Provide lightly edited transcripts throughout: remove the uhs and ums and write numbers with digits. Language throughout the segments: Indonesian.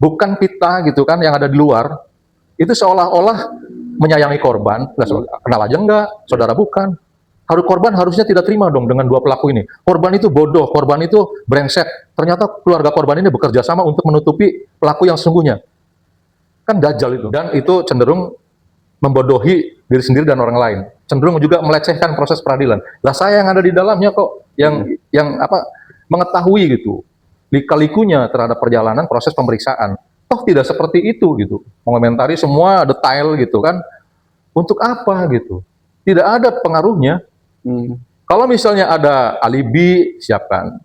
bukan kita gitu kan yang ada di luar, itu seolah-olah menyayangi korban. Kenal aja enggak, saudara bukan. Korban harusnya tidak terima dong dengan dua pelaku ini. Korban itu bodoh, korban itu brengsek. Ternyata keluarga korban ini bekerja sama untuk menutupi pelaku yang sesungguhnya. Kan dajjal itu. Dan itu cenderung membodohi diri sendiri dan orang lain. Cenderung juga melecehkan proses peradilan. Lah saya yang ada di dalamnya kok yang mengetahui gitu lika-likunya terhadap perjalanan proses pemeriksaan. Toh tidak seperti itu gitu. Mengomentari semua detail gitu kan. Untuk apa gitu? Tidak ada pengaruhnya. Kalau misalnya ada alibi, siapkan.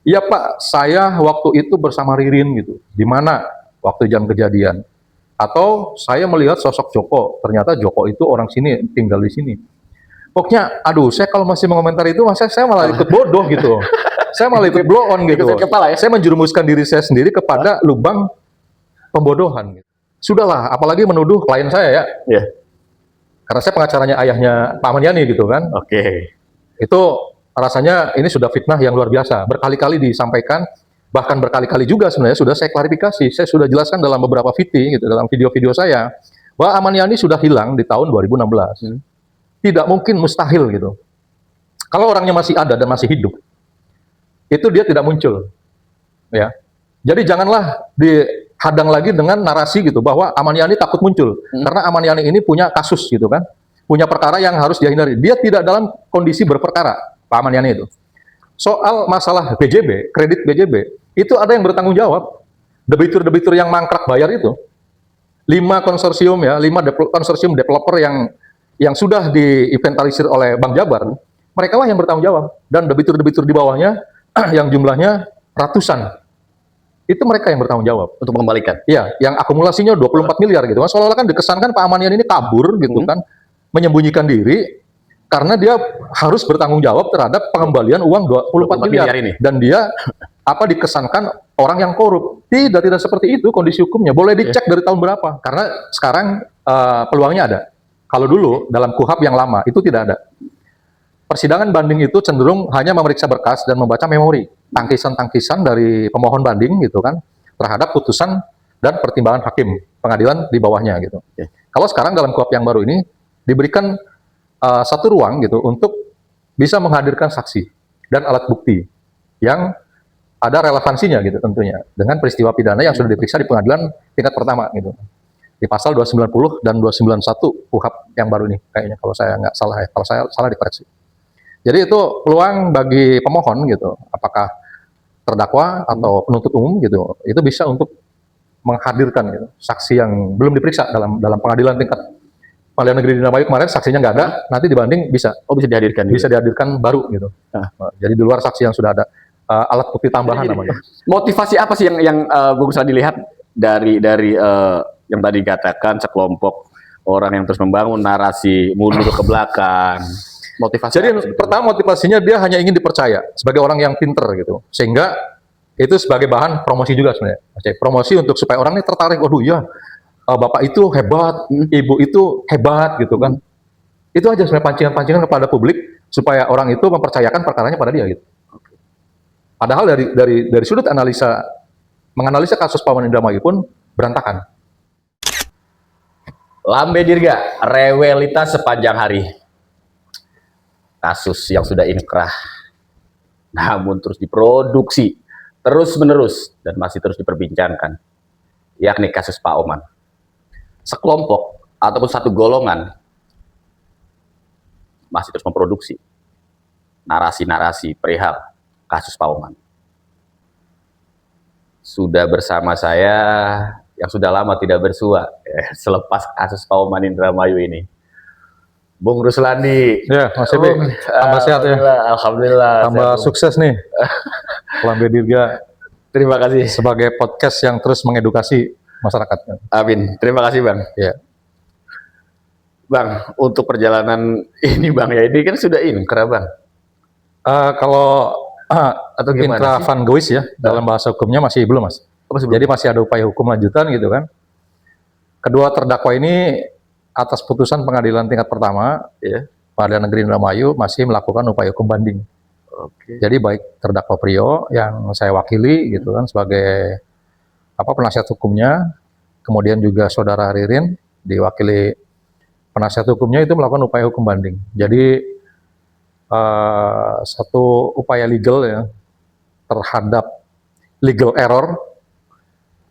Iya Pak, saya waktu itu bersama Ririn gitu. Di mana waktu jam kejadian? Atau saya melihat sosok Joko. Ternyata Joko itu orang sini, tinggal di sini. Pokoknya, aduh, saya kalau masih mengomentari itu, saya malah ikut bodoh gitu. Saya malah ikut blow on gitu. Kepala, ya? Saya menjerumuskan diri saya sendiri kepada lubang pembodohan. Gitu. Sudahlah, apalagi menuduh klien saya ya. Yeah. Karena saya pengacaranya ayahnya Pak Amaniani gitu kan. Oke. Itu rasanya ini sudah fitnah yang luar biasa. Berkali-kali disampaikan, bahkan berkali-kali juga sebenarnya sudah saya klarifikasi. Saya sudah jelaskan dalam beberapa gitu, dalam video-video saya, bahwa Amaniani sudah hilang di tahun 2016. Tidak mungkin, mustahil gitu. Kalau orangnya masih ada dan masih hidup, itu dia tidak muncul, ya. Jadi janganlah dihadang lagi dengan narasi gitu bahwa Amaniani takut muncul, karena Amaniani ini punya kasus gitu kan, punya perkara yang harus dia hindari. Dia tidak dalam kondisi berperkara, Pak Amaniani itu. Soal masalah BJB, kredit BJB, itu ada yang bertanggung jawab. Debitur-debitur yang mangkrak bayar itu, 5 konsorsium ya, 5 konsorsium developer yang sudah diinventarisir oleh Bank Jabar, mereka lah yang bertanggung jawab. Dan debitur-debitur di bawahnya yang jumlahnya ratusan, itu mereka yang bertanggung jawab untuk mengembalikan. Iya, yang akumulasinya 24 miliar gitu. Seolah-olah kan dikesankan Pak Amaniani ini kabur gitu kan, menyembunyikan diri karena dia harus bertanggung jawab terhadap pengembalian uang 24 miliar ini. Dan dia dikesankan orang yang korup. Tidak seperti itu kondisi hukumnya. Boleh dicek dari tahun berapa. Karena sekarang peluangnya ada. Kalau dulu dalam KUHP yang lama itu tidak ada. Persidangan banding itu cenderung hanya memeriksa berkas dan membaca memori, tangkisan-tangkisan dari pemohon banding gitu kan, terhadap putusan dan pertimbangan hakim pengadilan di bawahnya gitu. Kalau sekarang dalam KUHP yang baru ini diberikan satu ruang gitu untuk bisa menghadirkan saksi dan alat bukti yang ada relevansinya gitu tentunya dengan peristiwa pidana yang sudah diperiksa di pengadilan tingkat pertama gitu. Di pasal 290 dan 291 KUHP yang baru ini kayaknya, kalau saya nggak salah ya, kalau saya salah dikoreksi. Jadi itu peluang bagi pemohon gitu, apakah terdakwa atau penuntut umum gitu, itu bisa untuk menghadirkan gitu, saksi yang belum diperiksa dalam pengadilan tingkat Pengadilan Negeri di Indramayu kemarin saksinya nggak ada, nanti dibanding bisa. Oh, bisa dihadirkan. Bisa dihadirkan baru gitu. Jadi di luar saksi yang sudah ada, alat bukti tambahan namanya. Motivasi apa sih yang bisa dilihat dari yang tadi dikatakan sekelompok orang yang terus membangun narasi mundur ke belakang? Motivasi. Jadi pertama motivasinya dia hanya ingin dipercaya sebagai orang yang pinter gitu, sehingga itu sebagai bahan promosi juga sebenarnya. Promosi untuk supaya orang ini tertarik. Waduh ya, bapak itu hebat, ibu itu hebat gitu kan. Itu aja sebenarnya pancingan-pancingan kepada publik supaya orang itu mempercayakan perkaranya pada dia gitu. Padahal dari sudut menganalisa kasus Pak Indramayu pun berantakan. Lambe Dirga, rewelitas sepanjang hari. Kasus yang sudah inkrah, namun terus diproduksi, terus-menerus, dan masih terus diperbincangkan, yakni kasus Pak Oman. Sekelompok ataupun satu golongan masih terus memproduksi narasi-narasi perihal kasus Pak Oman. Sudah bersama saya yang sudah lama tidak bersua selepas kasus Pak Oman Indramayu ini, Bung Ruslandi. Ya, Mas Ebi, tambah sehat ya. Alhamdulillah. Tambah sukses nih. Lambe Dirga. Terima kasih. Sebagai podcast yang terus mengedukasi masyarakat. Amin. Terima kasih Bang. Ya. Bang, untuk perjalanan ini Bang ya, ini kan sudah inkrah Bang. Kalau atau gimana inkrah van Gois ya, dalam bahasa hukumnya masih belum Mas. Jadi masih ada upaya hukum lanjutan gitu kan. Kedua terdakwa ini atas putusan pengadilan tingkat pertama, Pengadilan Negeri Indramayu masih melakukan upaya hukum banding. Jadi baik terdakwa Prio yang saya wakili gitu kan sebagai penasihat hukumnya, kemudian juga saudara Ririn diwakili penasihat hukumnya itu melakukan upaya hukum banding. Jadi satu upaya legal ya terhadap legal error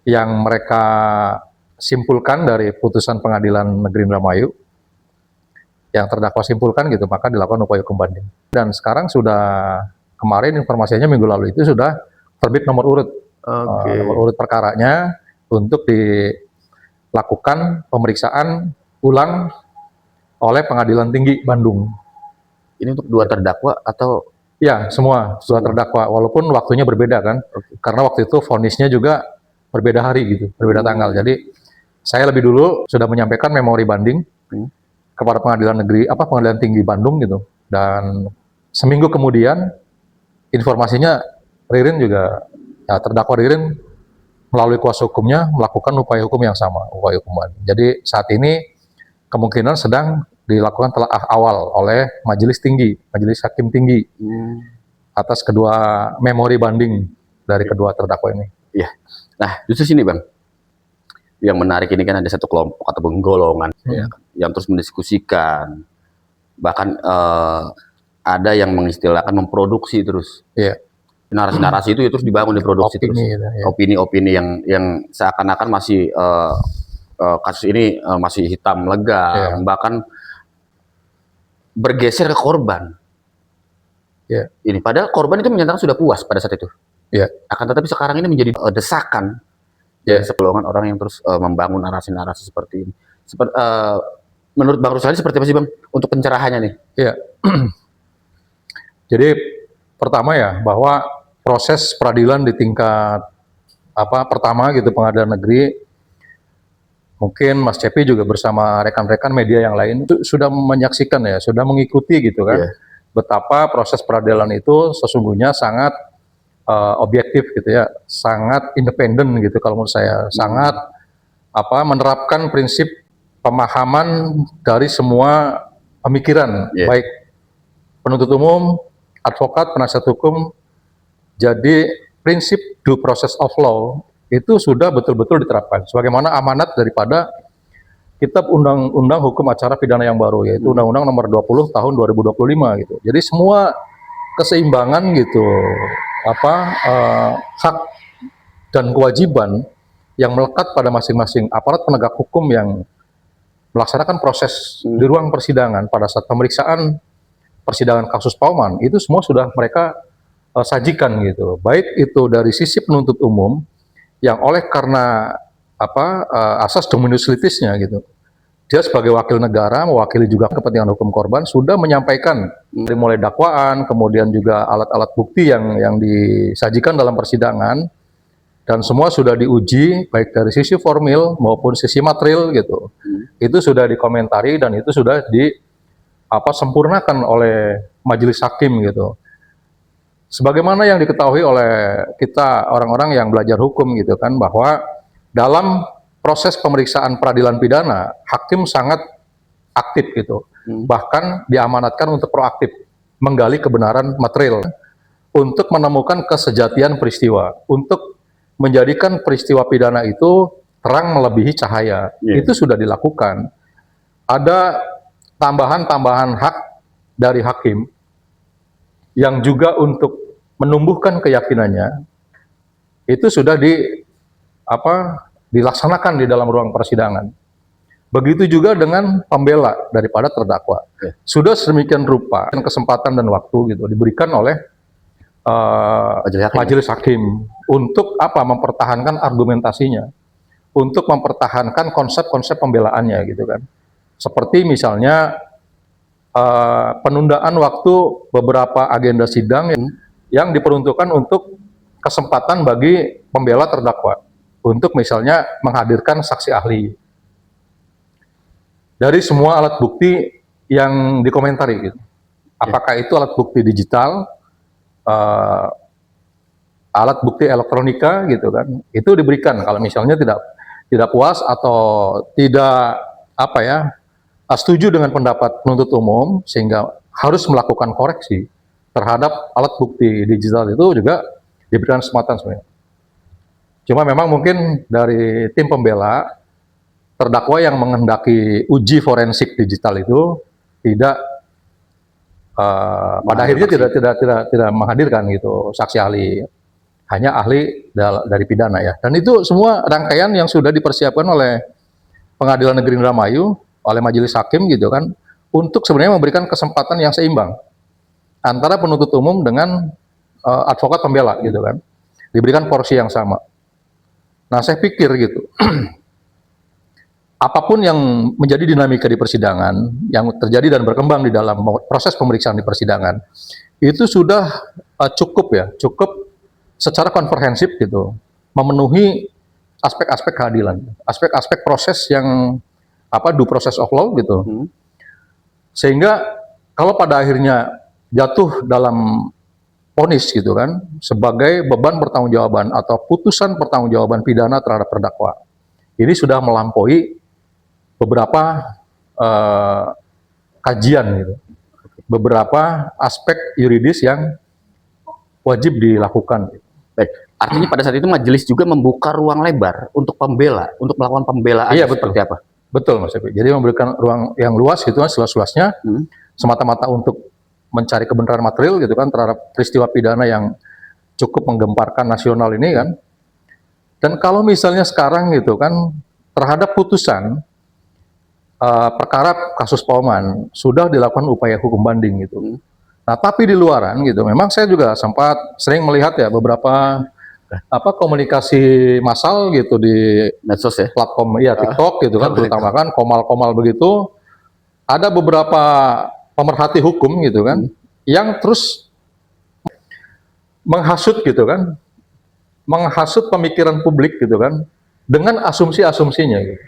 yang mereka simpulkan dari putusan Pengadilan Negeri Indramayu, yang terdakwa simpulkan gitu, maka dilakukan upaya hukum banding. Dan sekarang sudah, kemarin informasinya minggu lalu itu sudah terbit nomor urut, nomor urut perkaranya untuk dilakukan pemeriksaan ulang oleh Pengadilan Tinggi Bandung. Ini untuk dua terdakwa atau? Ya, semua dua terdakwa, walaupun waktunya berbeda kan, karena waktu itu vonisnya juga berbeda hari gitu, berbeda tanggal. Jadi saya lebih dulu sudah menyampaikan memori banding kepada Pengadilan Tinggi Bandung gitu, dan seminggu kemudian informasinya Ririn juga, ya, terdakwa Ririn melalui kuasa hukumnya melakukan upaya hukum yang sama, upaya hukum banding. Jadi saat ini kemungkinan sedang dilakukan telaah awal oleh Majelis Hakim Tinggi atas kedua memori banding dari kedua terdakwa ini. Iya. Nah, justru sini Bang, yang menarik ini kan ada satu kelompok ataupun golongan yang terus mendiskusikan, bahkan ada yang mengistilahkan memproduksi terus. Iya. Narasi-narasi itu terus dibangun, diproduksi terus. Opini-opini yang seakan-akan masih kasus ini masih hitam legam, bahkan bergeser ke korban. Ini padahal korban itu menyatakan sudah puas pada saat itu. Akan tetapi sekarang ini menjadi desakan dari sekelongan orang yang terus membangun narasi-narasi seperti ini. Menurut Bang Rusali seperti apa sih Bang untuk pencerahannya nih? Jadi pertama ya, bahwa proses peradilan di tingkat pertama gitu, Pengadilan Negeri, mungkin Mas Cepi juga bersama rekan-rekan media yang lain itu sudah menyaksikan ya, sudah mengikuti gitu kan, betapa proses peradilan itu sesungguhnya sangat objektif gitu ya, sangat independen gitu kalau menurut saya, sangat menerapkan prinsip pemahaman dari semua pemikiran, baik penuntut umum, advokat, penasihat hukum. Jadi prinsip due process of law itu sudah betul-betul diterapkan sebagaimana amanat daripada Kitab Undang-Undang Hukum Acara Pidana yang baru, yaitu Undang-Undang Nomor 20 Tahun 2025 gitu. Jadi semua keseimbangan gitu, hak dan kewajiban yang melekat pada masing-masing aparat penegak hukum yang melaksanakan proses di ruang persidangan pada saat pemeriksaan persidangan kasus Pauman, itu semua sudah mereka sajikan gitu. Baik itu dari sisi penuntut umum yang karena asas dominus litisnya gitu, dia sebagai wakil negara mewakili juga kepentingan hukum korban, sudah menyampaikan dari mulai dakwaan, kemudian juga alat-alat bukti yang disajikan dalam persidangan, dan semua sudah diuji baik dari sisi formil maupun sisi material gitu. Itu sudah dikomentari dan itu sudah sempurnakan oleh majelis hakim gitu. Sebagaimana yang diketahui oleh kita orang-orang yang belajar hukum gitu kan, bahwa dalam proses pemeriksaan peradilan pidana, hakim sangat aktif gitu. Bahkan diamanatkan untuk proaktif menggali kebenaran material untuk menemukan kesejatian peristiwa, untuk menjadikan peristiwa pidana itu terang melebihi cahaya. Itu sudah dilakukan. Ada tambahan-tambahan hak dari hakim yang juga untuk menumbuhkan keyakinannya, itu sudah dilaksanakan di dalam ruang persidangan. Begitu juga dengan pembela daripada terdakwa. Sudah sedemikian rupa dan kesempatan dan waktu gitu diberikan oleh majelis hakim untuk mempertahankan argumentasinya, untuk mempertahankan konsep-konsep pembelaannya gitu kan. Seperti misalnya penundaan waktu beberapa agenda sidang yang diperuntukkan untuk kesempatan bagi pembela terdakwa untuk misalnya menghadirkan saksi ahli dari semua alat bukti yang dikomentari gitu. Apakah itu alat bukti digital, alat bukti elektronika gitu kan, itu diberikan kalau misalnya tidak puas atau tidak setuju dengan pendapat penuntut umum sehingga harus melakukan koreksi terhadap alat bukti digital, itu juga diberikan kesempatan sebenarnya. Cuma memang mungkin dari tim pembela terdakwa yang menghendaki uji forensik digital itu tidak pada akhirnya tidak menghadirkan gitu saksi ahli, hanya ahli dari pidana ya. Dan itu semua rangkaian yang sudah dipersiapkan oleh Pengadilan Negeri Indramayu, oleh majelis hakim gitu kan, untuk sebenarnya memberikan kesempatan yang seimbang antara penuntut umum dengan advokat pembela gitu kan, diberikan porsi yang sama. Nah saya pikir gitu, apapun yang menjadi dinamika di persidangan, yang terjadi dan berkembang di dalam proses pemeriksaan di persidangan, itu sudah cukup secara komprehensif gitu, memenuhi aspek-aspek keadilan, aspek-aspek proses yang due process of law gitu. Sehingga kalau pada akhirnya jatuh dalam vonis gitu kan, sebagai beban pertanggungjawaban atau putusan pertanggungjawaban pidana terhadap terdakwa, ini sudah melampaui beberapa kajian gitu, beberapa aspek yuridis yang wajib dilakukan. Baik, artinya pada saat itu majelis juga membuka ruang lebar untuk pembela, untuk melakukan pembelaan. Iya, betul. Seperti apa? Betul Mas Epi. Jadi memberikan ruang yang luas gitu kan, seluas-luasnya, semata-mata untuk mencari kebenaran material gitu kan terhadap peristiwa pidana yang cukup menggemparkan nasional ini kan. Dan kalau misalnya sekarang gitu kan terhadap putusan perkara kasus Pak Oman sudah dilakukan upaya hukum banding gitu. Nah, tapi di luaran gitu, memang saya juga sempat sering melihat ya beberapa komunikasi massal gitu di Medsos ya? platform TikTok gitu kan, terutama kan komal-komal begitu. Ada beberapa pemerhati hukum gitu kan, yang terus menghasut gitu kan, menghasut pemikiran publik gitu kan, dengan asumsi-asumsinya gitu.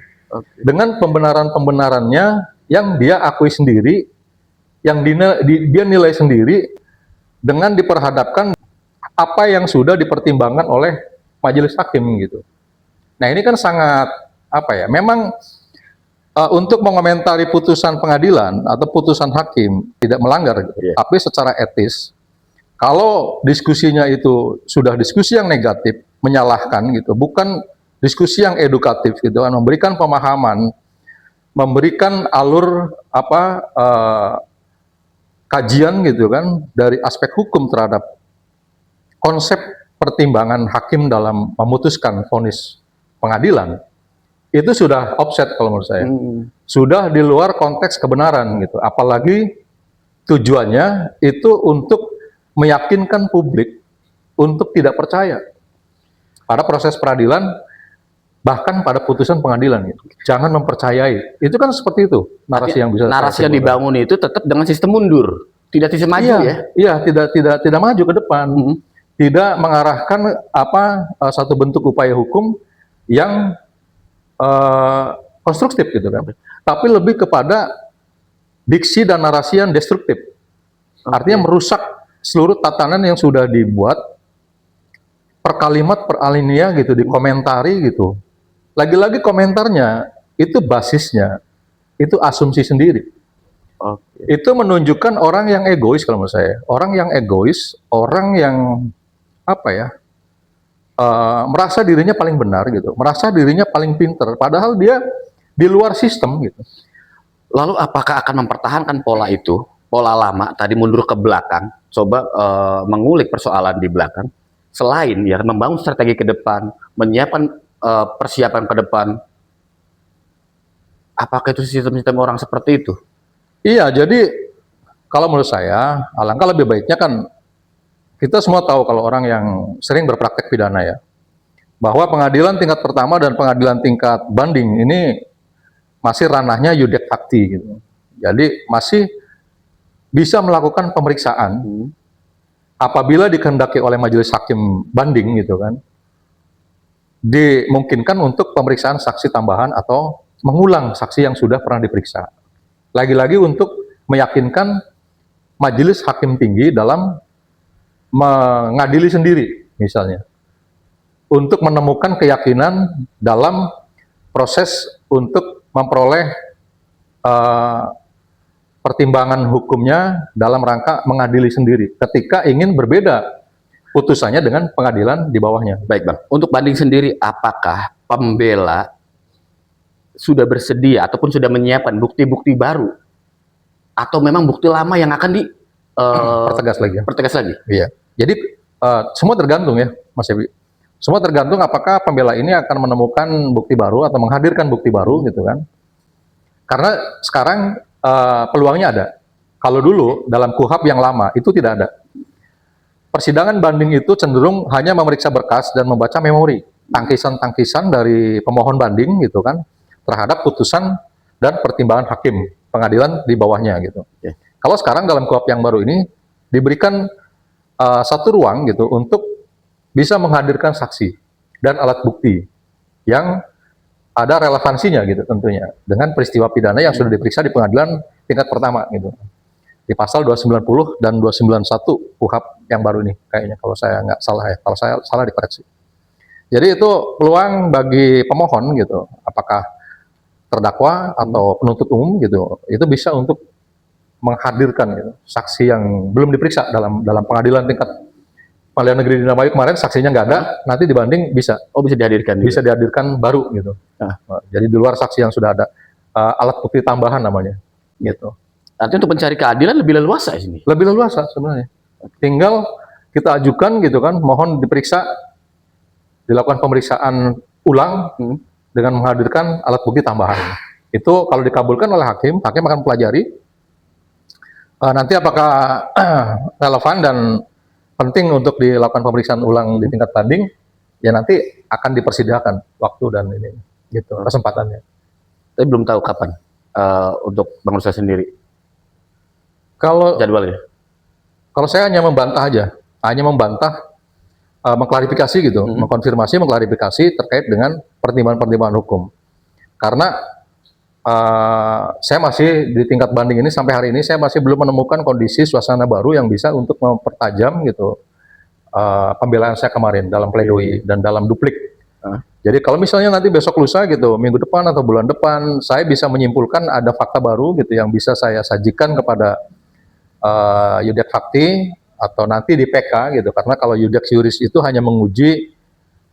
Dengan pembenaran-pembenarannya yang dia akui sendiri, yang dia nilai sendiri, dengan diperhadapkan apa yang sudah dipertimbangkan oleh majelis hakim gitu. Nah ini kan sangat memang untuk mengomentari putusan pengadilan atau putusan hakim tidak melanggar gitu. Tapi secara etis, kalau diskusinya itu sudah diskusi yang negatif, menyalahkan gitu, bukan diskusi yang edukatif gitu kan, memberikan pemahaman, memberikan alur kajian gitu kan dari aspek hukum terhadap konsep pertimbangan hakim dalam memutuskan vonis pengadilan, itu sudah offset kalau menurut saya. Sudah di luar konteks kebenaran gitu. Apalagi tujuannya itu untuk meyakinkan publik untuk tidak percaya pada proses peradilan, bahkan pada putusan pengadilan gitu. Jangan mempercayai. Itu kan seperti itu narasi yang bisa narasi yang dibangun itu tetap dengan sistem mundur, tidak sistem maju ya. Iya, tidak maju ke depan. Tidak mengarahkan satu bentuk upaya hukum yang konstruktif gitu kan. Tapi lebih kepada diksi dan narasi yang destruktif. Artinya merusak seluruh tatanan yang sudah dibuat per kalimat per alinea gitu, dikomentari gitu. Lagi-lagi komentarnya itu basisnya itu asumsi sendiri. Itu menunjukkan orang yang egois kalau menurut saya. Orang yang egois, orang yang merasa dirinya paling benar gitu, merasa dirinya paling pinter, padahal dia di luar sistem gitu. Lalu apakah akan mempertahankan pola itu, pola lama tadi mundur ke belakang, coba mengulik persoalan di belakang, selain ya membangun strategi ke depan, menyiapkan persiapan ke depan, apakah itu sistem-sistem orang seperti itu? Iya, jadi kalau menurut saya, alangkah lebih baiknya kan kita semua tahu kalau orang yang sering berpraktek pidana ya, bahwa pengadilan tingkat pertama dan pengadilan tingkat banding ini masih ranahnya yudek fakti gitu. Jadi masih bisa melakukan pemeriksaan apabila dikehendaki oleh majelis hakim banding gitu kan, dimungkinkan untuk pemeriksaan saksi tambahan atau mengulang saksi yang sudah pernah diperiksa. Lagi-lagi untuk meyakinkan majelis hakim tinggi dalam mengadili sendiri misalnya, untuk menemukan keyakinan dalam proses untuk memperoleh pertimbangan hukumnya dalam rangka mengadili sendiri ketika ingin berbeda putusannya dengan pengadilan di bawahnya. Baik Bang, untuk banding sendiri apakah pembela sudah bersedia ataupun sudah menyiapkan bukti-bukti baru atau memang bukti lama yang akan Pertegas lagi. pertegas lagi? Iya. Jadi semua tergantung ya, Mas Evi. Semua tergantung apakah pembela ini akan menemukan bukti baru atau menghadirkan bukti baru gitu kan. Karena sekarang peluangnya ada. Kalau dulu dalam KUHP yang lama itu tidak ada. Persidangan banding itu cenderung hanya memeriksa berkas dan membaca memori, tangkisan-tangkisan dari pemohon banding gitu kan terhadap putusan dan pertimbangan hakim pengadilan di bawahnya gitu. Oke. Kalau sekarang dalam KUHP yang baru ini diberikan satu ruang gitu untuk bisa menghadirkan saksi dan alat bukti yang ada relevansinya gitu tentunya dengan peristiwa pidana yang sudah diperiksa di pengadilan tingkat pertama gitu. Di pasal 290 dan 291 KUHP yang baru ini kayaknya kalau saya nggak salah ya, kalau saya salah dikoreksi. Jadi itu peluang bagi pemohon gitu, apakah terdakwa atau penuntut umum gitu, itu bisa untuk menghadirkan gitu, saksi yang belum diperiksa dalam pengadilan tingkat pengadilan negeri di Indramayu kemarin saksinya nggak ada, nanti dibanding bisa. Oh, bisa dihadirkan. Bisa dihadirkan baru gitu. Ah. Jadi di luar saksi yang sudah ada, alat bukti tambahan namanya gitu. Artinya untuk mencari keadilan lebih leluasa di sini. Lebih leluasa sebenarnya. Tinggal kita ajukan gitu kan, mohon diperiksa, dilakukan pemeriksaan ulang dengan menghadirkan alat bukti tambahan. Itu kalau dikabulkan oleh hakim, hakim akan pelajari nanti apakah relevan dan penting untuk dilakukan pemeriksaan ulang di tingkat banding, ya nanti akan dipersidakan waktu dan ini gitu kesempatannya. Tapi belum tahu kapan untuk Bang Ruslan sendiri Kalau jadwalnya. Kalau saya hanya membantah aja, mengklarifikasi gitu, mengkonfirmasi, mengklarifikasi terkait dengan pertimbangan-pertimbangan hukum. Karena saya masih di tingkat banding ini sampai hari ini saya masih belum menemukan kondisi suasana baru yang bisa untuk mempertajam gitu pembelaan saya kemarin dalam pledoi dan dalam duplik. Jadi kalau misalnya nanti besok lusa gitu, minggu depan atau bulan depan, saya bisa menyimpulkan ada fakta baru gitu yang bisa saya sajikan kepada Yudek Fakti atau nanti di PK gitu, karena kalau Yudek Juris itu hanya menguji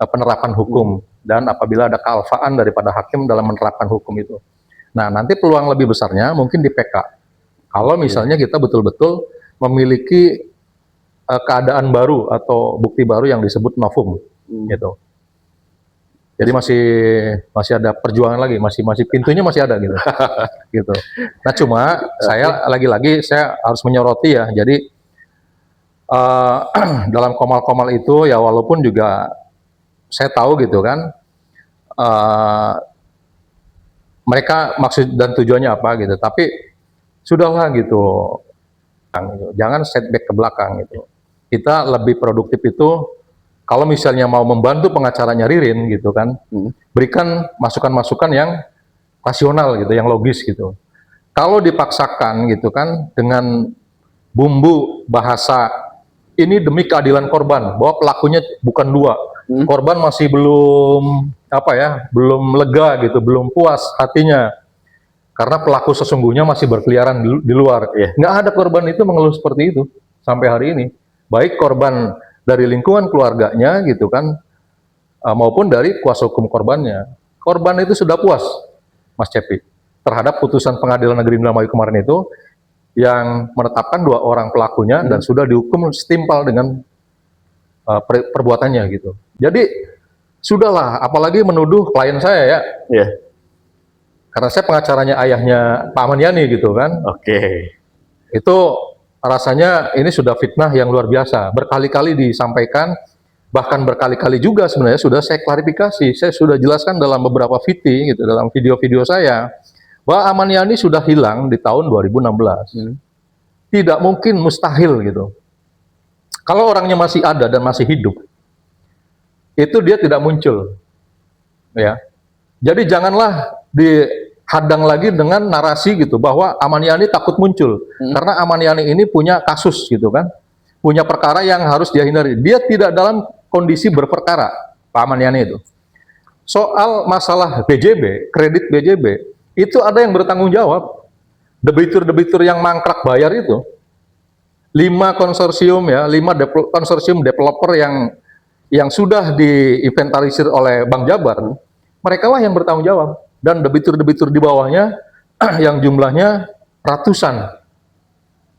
penerapan hukum dan apabila ada kealfaan daripada hakim dalam menerapkan hukum itu. Nah nanti peluang lebih besarnya mungkin di PK. Kalau misalnya kita betul-betul memiliki keadaan baru atau bukti baru yang disebut novum gitu. Jadi masih ada perjuangan lagi, masih pintunya masih ada gitu. Gitu. Nah cuma saya lagi-lagi saya harus menyoroti ya. Jadi dalam komal-komal itu ya walaupun juga saya tahu gitu kan mereka maksud dan tujuannya apa gitu. Tapi sudahlah gitu. Jangan setback ke belakang gitu. Kita lebih produktif itu kalau misalnya mau membantu pengacaranya Ririn gitu kan, berikan masukan-masukan yang rasional gitu, yang logis gitu. Kalau dipaksakan gitu kan dengan bumbu bahasa ini demi keadilan korban, bahwa pelakunya bukan dua, korban masih belum belum lega gitu, belum puas hatinya karena pelaku sesungguhnya masih berkeliaran di luar. Nggak ada korban itu mengeluh seperti itu sampai hari ini, baik korban dari lingkungan keluarganya gitu kan, maupun dari kuasa hukum korbannya. Korban itu sudah puas, Mas Cepi, terhadap putusan pengadilan negeri Indramayu kemarin itu yang menetapkan 2 orang pelakunya dan sudah dihukum setimpal dengan perbuatannya gitu. Jadi sudahlah, apalagi menuduh klien saya ya. Karena saya pengacaranya ayahnya Pak Amaniani gitu kan. Itu rasanya ini sudah fitnah yang luar biasa, berkali-kali disampaikan, bahkan berkali-kali juga sebenarnya sudah saya klarifikasi, saya sudah jelaskan dalam beberapa gitu, dalam video-video saya, bahwa Amaniani sudah hilang di tahun 2016. Tidak mungkin, mustahil gitu. Kalau orangnya masih ada dan masih hidup, itu dia tidak muncul. Ya. Jadi janganlah dihadang lagi dengan narasi gitu bahwa Amaniani takut muncul karena Amaniani ini punya kasus gitu kan, punya perkara yang harus dia hindari. Dia tidak dalam kondisi berperkara, Pak Amaniani itu. Soal masalah BJB, kredit BJB, itu ada yang bertanggung jawab. Debitur-debitur yang mangkrak bayar itu 5 konsorsium ya, 5 konsorsium developer yang sudah diinventarisir oleh Bank Jabar, mereka lah yang bertanggung jawab, dan debitur-debitur di bawahnya yang jumlahnya ratusan,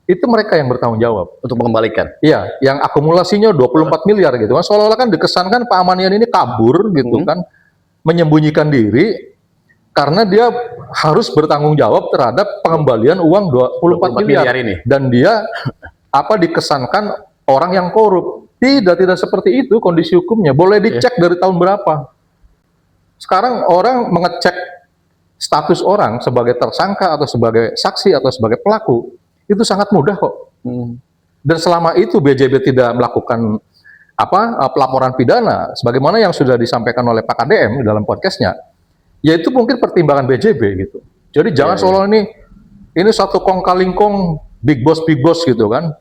itu mereka yang bertanggung jawab untuk mengembalikan. Iya, yang akumulasinya 24 miliar gitu kan, seolah-olah kan dikesankan Pak Amanian ini kabur gitu kan, menyembunyikan diri karena dia harus bertanggung jawab terhadap pengembalian uang 24 miliar ini. Dan dia dikesankan orang yang korup. Tidak seperti itu kondisi hukumnya. Boleh dicek dari tahun berapa. Sekarang orang mengecek status orang sebagai tersangka atau sebagai saksi atau sebagai pelaku itu sangat mudah kok. Dan selama itu BJB tidak melakukan pelaporan pidana sebagaimana yang sudah disampaikan oleh Pak KDM dalam podcastnya, yaitu mungkin pertimbangan BJB gitu. Jadi jangan seolah ini satu kong kalingkong big boss gitu kan,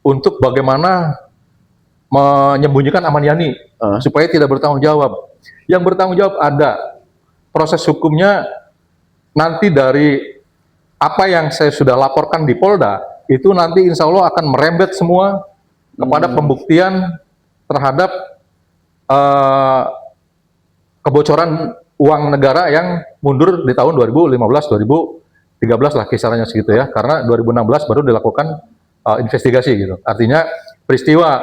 untuk bagaimana menyembunyikan Amaniani supaya tidak bertanggung jawab. Yang bertanggung jawab ada proses hukumnya nanti dari apa yang saya sudah laporkan di Polda, itu nanti insya Allah akan merembet semua kepada pembuktian terhadap kebocoran uang negara yang mundur di tahun 2015-2013 lah kisarannya segitu ya, karena 2016 baru dilakukan investigasi gitu. Artinya peristiwa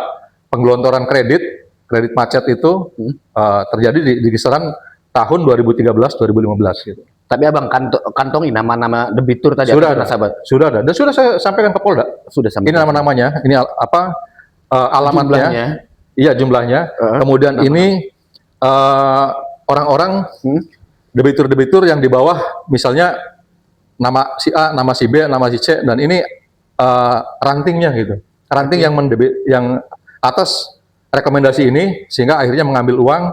penggelontoran kredit macet itu terjadi di kisaran tahun 2013-2015 gitu. Tapi Abang kantongi nama-nama debitur tadi sudah ada, sudah ada, dan sudah saya sampaikan ke Polda. Sudah sampai. Ini nama-namanya, ini alamatnya, iya jumlahnya. Kemudian ini orang-orang debitur-debitur yang di bawah, misalnya nama si A, nama si B, nama si C, dan ini rantingnya gitu, ranting yang atas rekomendasi ini, sehingga akhirnya mengambil uang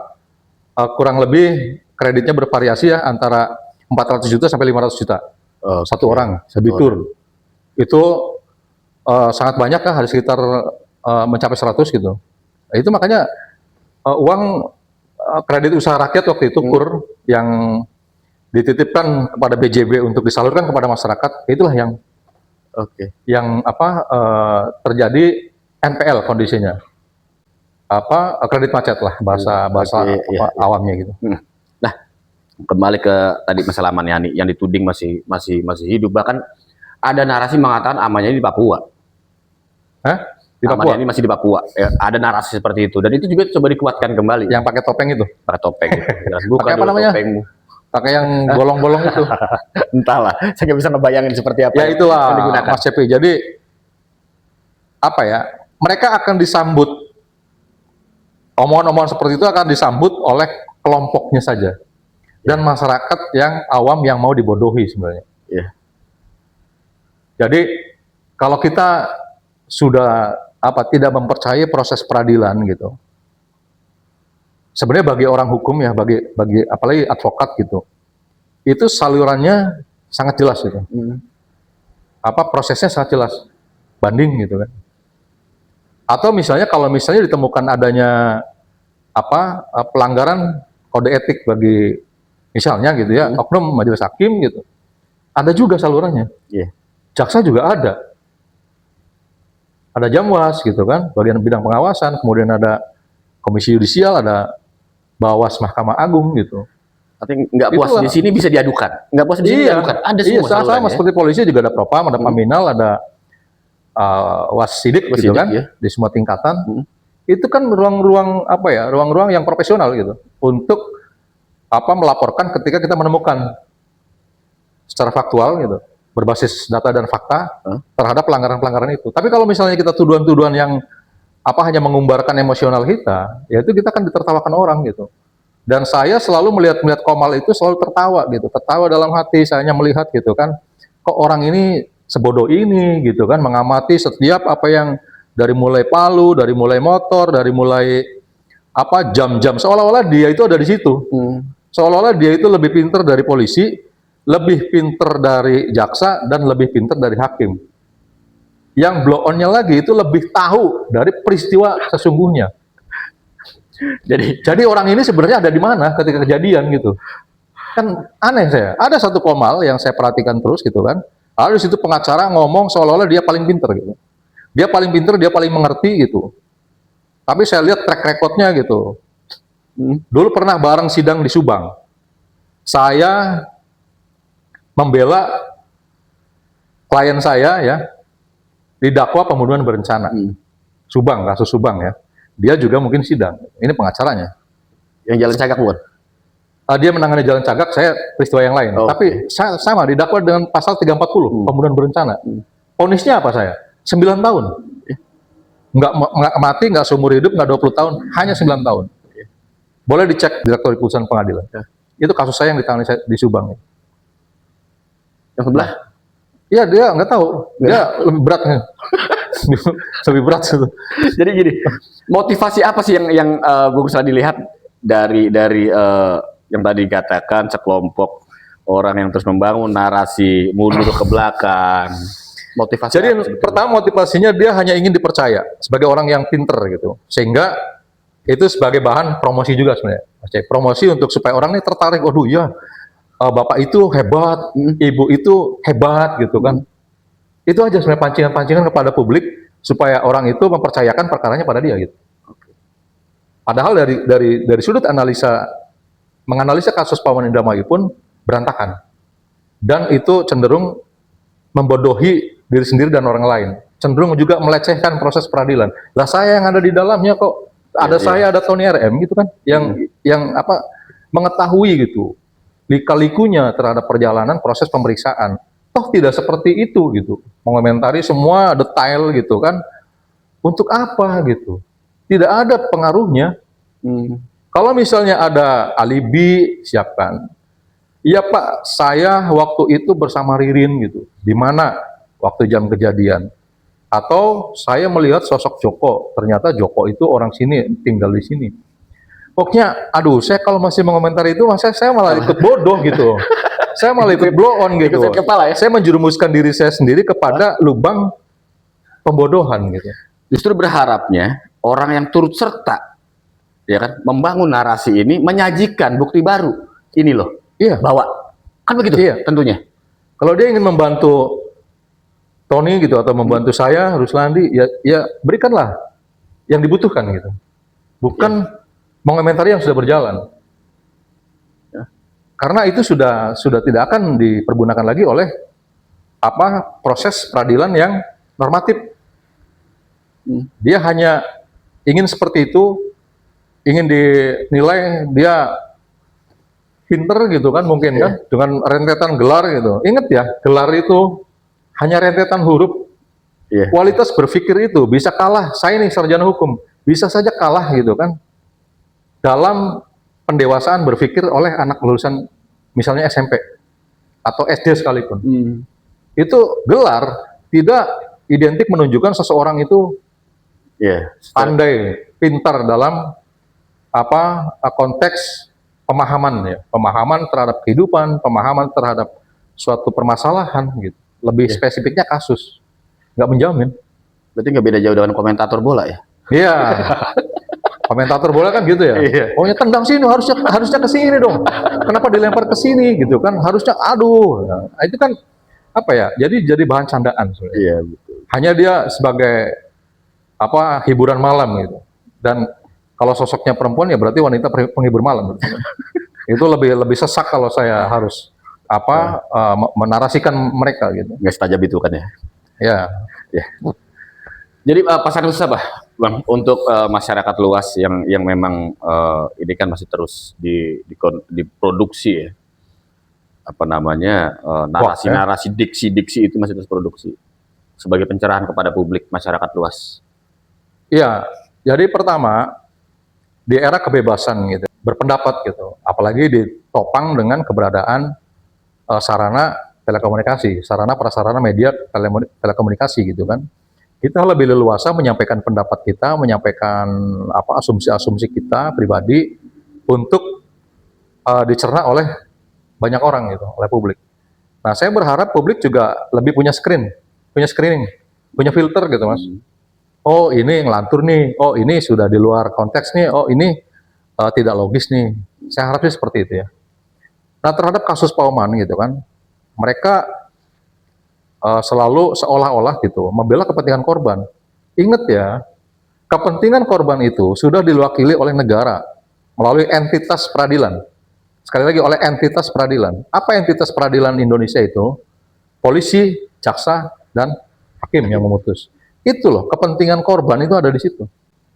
kurang lebih kreditnya bervariasi ya antara 400 juta sampai 500 juta satu orang debitur. Itu sangat banyak kan, ada sekitar mencapai 100 gitu. Nah, itu makanya uang kredit usaha rakyat waktu itu KUR yang dititipkan kepada BJB untuk disalurkan kepada masyarakat, itulah yang terjadi NPL kondisinya. Kredit macet lah bahasa awamnya gitu. Nah, kembali ke tadi masalah Amaniani yang dituding masih hidup, bahkan ada narasi mengatakan Amaniani di Papua. Di Papua? Amaniani masih di Papua. Ada narasi seperti itu, dan itu juga coba dikuatkan kembali. Yang pakai topeng itu? Pakai topeng. Pakai apa namanya? Topengmu. Pakai yang bolong-bolong itu. Entahlah, saya nggak bisa ngebayangin seperti apa. Ya itulah Mas Cepi. Jadi mereka akan disambut, omongan-omongan seperti itu akan disambut oleh kelompoknya saja, dan masyarakat yang awam yang mau dibodohi sebenarnya. Jadi kalau kita sudah tidak mempercayai proses peradilan gitu, sebenarnya bagi orang hukum ya, bagi apalagi advokat gitu, itu salurannya sangat jelas gitu. Prosesnya sangat jelas, banding gitu kan. Atau misalnya kalau misalnya ditemukan adanya pelanggaran kode etik bagi misalnya gitu ya, oknum majelis hakim gitu, ada juga salurannya. Jaksa juga ada Jamwas gitu kan, bagian bidang pengawasan, kemudian ada Komisi Yudisial, ada Bawas Mahkamah Agung gitu. Tapi nggak puas di sini bisa diadukan, nggak puas di sini diadukan. Ada semua sama seperti polisi juga ada Propam, ada Paminal, ada Wasidik gitu kan, di semua tingkatan. Itu kan ruang-ruang yang profesional gitu, untuk melaporkan ketika kita menemukan secara faktual gitu, berbasis data dan fakta terhadap pelanggaran-pelanggaran itu. Tapi kalau misalnya kita tuduhan-tuduhan yang hanya mengumbarkan emosional kita, ya itu kita akan ditertawakan orang gitu. Dan saya selalu melihat Komal itu selalu tertawa gitu, tertawa dalam hati saya melihat gitu kan, kok orang ini sebodoh ini gitu kan, mengamati setiap apa yang dari mulai palu, dari mulai motor, dari mulai jam-jam, seolah-olah dia itu ada di situ. Seolah-olah dia itu lebih pinter dari polisi, lebih pinter dari jaksa, dan lebih pinter dari hakim. Yang blow on-nya lagi itu lebih tahu dari peristiwa sesungguhnya. Jadi orang ini sebenarnya ada di mana ketika kejadian gitu. Kan aneh saya. Ada satu Komal yang saya perhatikan terus gitu kan. Lalu di situ pengacara ngomong seolah-olah dia paling pinter gitu. Dia paling pinter, dia paling mengerti gitu. Tapi saya lihat track recordnya gitu. Dulu pernah bareng sidang di Subang. Saya membela klien saya ya didakwa pembunuhan berencana. Subang, kasus Subang ya. Dia juga mungkin sidang. Ini pengacaranya. Yang Jalan Cagak bukan? Dia menangani Jalan Cagak, saya peristiwa yang lain. Oh, Tapi sama didakwa dengan pasal 340 pembunuhan berencana. Vonisnya apa saya? 9 tahun. Nggak mati, nggak seumur hidup, nggak 20 tahun, hanya 9 tahun. Boleh dicek Direktur Putusan Pengadilan. Itu kasus saya yang ditangani di Subang. Yang sebelah? Iya, dia nggak tahu. Dia lebih berat. Lebih berat itu. Jadi gini, motivasi apa sih yang Bung Ruslan dilihat dari yang tadi dikatakan sekelompok orang yang terus membangun narasi mundur ke belakang? Motivasi. Jadi pertama motivasinya dia hanya ingin dipercaya sebagai orang yang pinter gitu, sehingga itu sebagai bahan promosi juga sebenarnya. Promosi untuk supaya orang ini tertarik. Waduh ya, bapak itu hebat, ibu itu hebat gitu kan. Itu aja sebenarnya pancingan-pancingan kepada publik supaya orang itu mempercayakan perkaranya pada dia gitu. Padahal dari sudut menganalisa kasus Pak Wawan Indramayu pun berantakan, dan itu cenderung membodohi diri sendiri dan orang lain, cenderung juga melecehkan proses peradilan. Lah saya yang ada di dalamnya kok ada saya, ada Tony RM gitu kan, yang mengetahui gitu lika-likunya terhadap perjalanan proses pemeriksaan. Toh tidak seperti itu gitu, mengomentari semua detail gitu kan, untuk apa gitu? Tidak ada pengaruhnya. Kalau misalnya ada alibi, siapkan. Iya Pak, saya waktu itu bersama Ririn gitu. Di mana waktu jam kejadian? Atau saya melihat sosok Joko, ternyata Joko itu orang sini, tinggal di sini. Pokoknya, aduh, saya kalau masih mengomentari itu, saya malah ikut bodoh gitu. Saya malah ikut blow on gitu. Kepala, ya? Saya menjerumuskan diri saya sendiri kepada lubang pembodohan gitu. Justru berharapnya orang yang turut serta, ya kan, membangun narasi ini, menyajikan bukti baru. Ini loh. Iya. Bawa. Kan begitu tentunya. Kalau dia ingin membantu Tony gitu atau membantu saya, Ruslandi, ya berikanlah yang dibutuhkan gitu. Bukan mengomentari yang sudah berjalan. Karena itu sudah tidak akan dipergunakan lagi oleh proses peradilan yang normatif. Dia hanya ingin seperti itu, ingin dinilai dia pinter gitu kan, mungkin kan, dengan rentetan gelar gitu. Ingat ya, gelar itu hanya rentetan huruf. Kualitas berpikir itu bisa kalah. Saya nih sarjana hukum, bisa saja kalah gitu kan, dalam pendewasaan berpikir oleh anak lulusan misalnya SMP atau SD sekalipun. Itu gelar tidak identik menunjukkan seseorang itu pandai, pintar dalam konteks pemahaman terhadap kehidupan, pemahaman terhadap suatu permasalahan gitu. Lebih spesifiknya kasus, nggak menjamin. Berarti nggak beda jauh dengan komentator bola ya? Iya, komentator bola kan gitu ya. Pokoknya tendang sini, harusnya ke sini dong. Kenapa dilempar ke sini gitu kan? Harusnya aduh. Nah, itu kan jadi bahan candaan sebenarnya. Iya, betul. Hanya dia sebagai hiburan malam gitu. Dan kalau sosoknya perempuan ya berarti wanita penghibur malam. Itu lebih sesak kalau saya harus menarasikan mereka gitu. Nggak setajam itu kan ya? Ya. Jadi pesan khusus apa, Bang, untuk masyarakat luas yang memang ini kan masih terus diproduksi ya, narasi-narasi, diksi-diksi itu masih terus produksi sebagai pencerahan kepada publik masyarakat luas. Iya, jadi pertama di era kebebasan gitu, berpendapat gitu, apalagi ditopang dengan keberadaan sarana telekomunikasi, sarana prasarana media telekomunikasi gitu kan. Kita lebih leluasa menyampaikan pendapat kita, menyampaikan asumsi-asumsi kita pribadi untuk dicerna oleh banyak orang gitu, oleh publik. Nah, saya berharap publik juga lebih punya screening, punya filter gitu, Mas. Oh, ini ngelantur nih. Oh, ini sudah di luar konteks nih. Oh, ini tidak logis nih. Saya harap sih seperti itu ya. Nah, terhadap kasus Pak Wawan gitu kan, mereka selalu seolah-olah gitu membela kepentingan korban. Ingat ya, kepentingan korban itu sudah diwakili oleh negara melalui entitas peradilan. Sekali lagi, oleh entitas peradilan. Apa entitas peradilan Indonesia itu? Polisi, jaksa, dan hakim yang memutus. Itu loh, kepentingan korban itu ada di situ.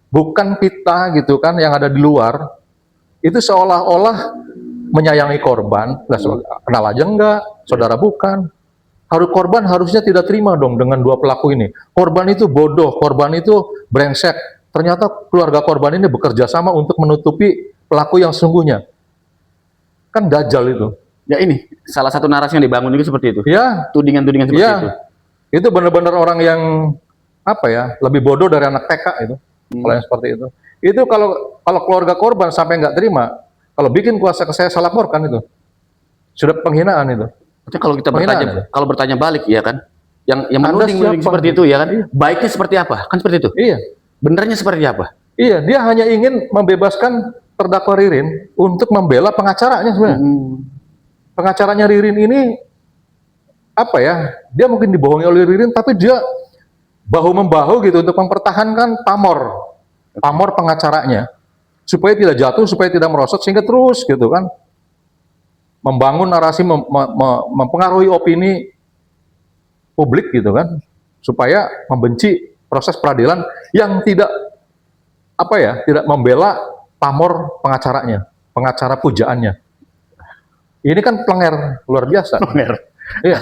Bukan kita gitu kan yang ada di luar, itu seolah-olah menyayangi korban, lah kenal aja enggak, saudara bukan. Korban harusnya tidak terima dong dengan dua pelaku ini. Korban itu bodoh, korban itu brengsek. Ternyata keluarga korban ini bekerja sama untuk menutupi pelaku yang sesungguhnya. Kan dajal itu. Ya ini salah satu narasi yang dibangun juga seperti itu. Ya, Tudingan-tudingan seperti itu. ya. Itu benar-benar orang yang apa ya, lebih bodoh dari anak TK itu. Kalau yang seperti itu. Itu kalau keluarga korban sampai nggak terima, kalau bikin kuasa saya salah laporkan itu. Sudah penghinaan itu. Maksudnya kalau kita bertanya balik ya kan, yang Anda menuding siapa? seperti itu ya kan, Iya. baiknya seperti apa? Kan seperti itu. Iya. Benernya seperti apa? Iya, dia hanya ingin membebaskan terdakwa Ririn untuk membela pengacaranya sebenarnya. Pengacaranya Ririn ini apa ya? Dia mungkin dibohongi oleh Ririn, tapi dia bahu-membahu gitu untuk mempertahankan pamor pengacaranya supaya tidak jatuh, supaya tidak merosot, sehingga terus gitu kan membangun narasi, mempengaruhi opini publik gitu kan, supaya membenci proses peradilan yang tidak apa ya, tidak membela pamor pengacaranya, pengacara pujaannya. Ini kan pelanggar luar biasa. Iya,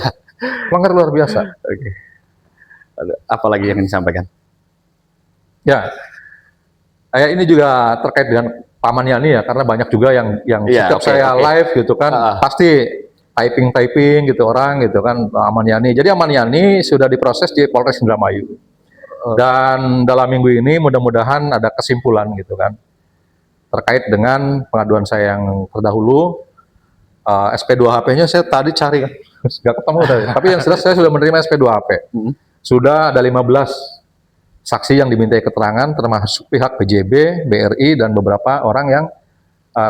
pelanggar luar biasa. Oke. Apa lagi yang ingin disampaikan? Ya, ini juga terkait dengan Pak Maniani ya, karena banyak juga yang Iya, setiap saya live gitu kan, pasti typing gitu orang gitu kan, Pak Maniani. Jadi Maniani sudah diproses di Polres Indramayu. Dan dalam minggu ini mudah-mudahan ada kesimpulan gitu kan, terkait dengan pengaduan saya yang terdahulu. SP2HP-nya saya tadi cari kan, nggak ketemu tadi. Tapi yang jelas saya sudah menerima SP2HP. Sudah ada 15 saksi yang dimintai keterangan, termasuk pihak PJB, BRI, dan beberapa orang yang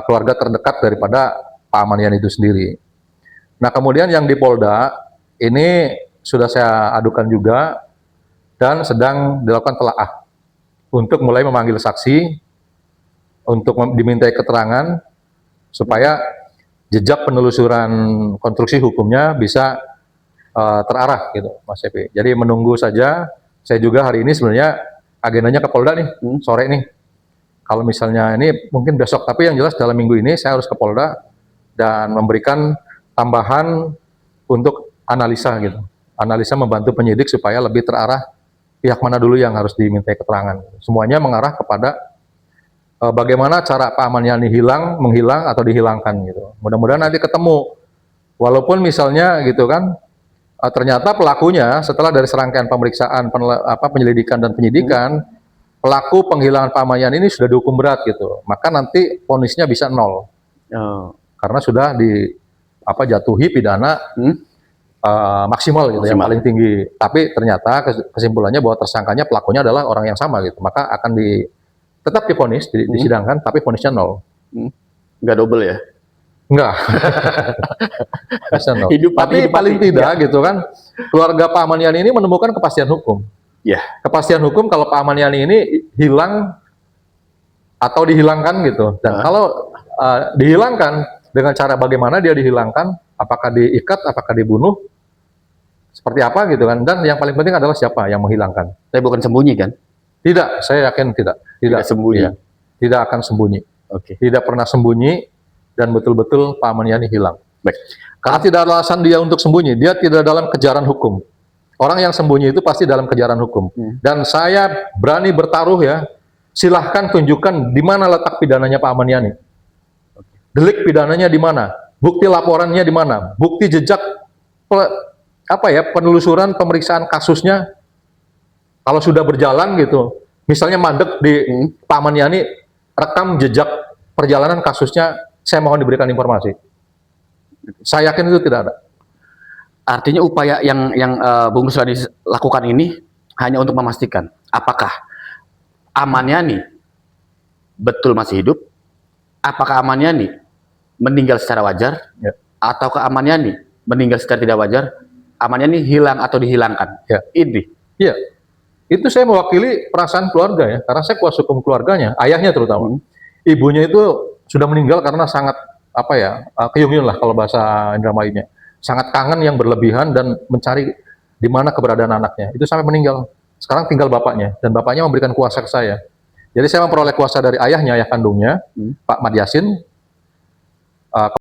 keluarga terdekat daripada Pak Maniani itu sendiri. Nah, kemudian yang di Polda, ini sudah saya adukan juga, dan sedang dilakukan telaah untuk mulai memanggil saksi, untuk dimintai keterangan, supaya jejak penelusuran konstruksi hukumnya bisa terarah gitu, Mas Epi. Jadi menunggu saja. Saya juga hari ini sebenarnya agendanya ke Polda nih, sore nih. Kalau misalnya ini mungkin besok, tapi yang jelas dalam minggu ini saya harus ke Polda dan memberikan tambahan untuk analisa gitu. Analisa membantu penyidik supaya lebih terarah pihak mana dulu yang harus dimintai keterangan. Semuanya mengarah kepada bagaimana cara Pak Maniani menghilang atau dihilangkan gitu. Mudah-mudahan nanti ketemu. Walaupun misalnya gitu kan, ternyata pelakunya setelah dari serangkaian pemeriksaan, penyelidikan dan penyidikan, pelaku penghilangan Pak Maniani ini sudah dihukum berat gitu. Maka nanti vonisnya bisa 0. Karena sudah jatuhi pidana maksimal gitu, yang paling tinggi. Tapi ternyata kesimpulannya bahwa tersangkanya pelakunya adalah orang yang sama gitu. Maka akan tetap divonis, disidangkan, tapi vonisnya 0. Nggak double ya? Enggak. Tapi paling tidak gitu kan, keluarga Pak Maniani ini menemukan kepastian hukum. Ya. Kepastian hukum kalau Pak Maniani ini hilang atau dihilangkan gitu. Dan kalau dihilangkan, dengan cara bagaimana dia dihilangkan, apakah diikat, apakah dibunuh, seperti apa gitu kan. Dan yang paling penting adalah siapa yang menghilangkan. Tapi bukan sembunyi kan? Tidak, saya yakin tidak. Tidak sembunyi. Ya. Tidak akan sembunyi. Oke. Tidak pernah sembunyi, dan betul-betul Pak Maniani hilang. Baik. Karena tidak ada alasan dia untuk sembunyi, dia tidak dalam kejaran hukum. Orang yang sembunyi itu pasti dalam kejaran hukum. Dan saya berani bertaruh ya, silahkan tunjukkan di mana letak pidananya Pak Maniani. Delik pidananya di mana? Bukti laporannya di mana? Bukti jejak penelusuran pemeriksaan kasusnya kalau sudah berjalan gitu. Misalnya mandek di Pak Maniani, rekam jejak perjalanan kasusnya, saya mohon diberikan informasi. Saya yakin itu tidak ada. Artinya upaya yang Bung Ruslan lakukan ini hanya untuk memastikan apakah Maniani betul masih hidup, apakah Maniani meninggal secara wajar, ataukah Maniani meninggal secara tidak wajar, Maniani hilang atau dihilangkan. Ya. Ini. Iya. Itu saya mewakili perasaan keluarga ya, karena saya kuasa hukum keluarganya, ayahnya terutama. Ibunya itu sudah meninggal karena sangat apa ya, keyung-yun lah kalau bahasa Indramainya. Sangat kangen yang berlebihan dan mencari di mana keberadaan anaknya. Itu sampai meninggal. Sekarang tinggal bapaknya dan bapaknya memberikan kuasa ke saya. Jadi saya memperoleh kuasa dari ayahnya, ayah kandungnya, Pak Mad Yasin.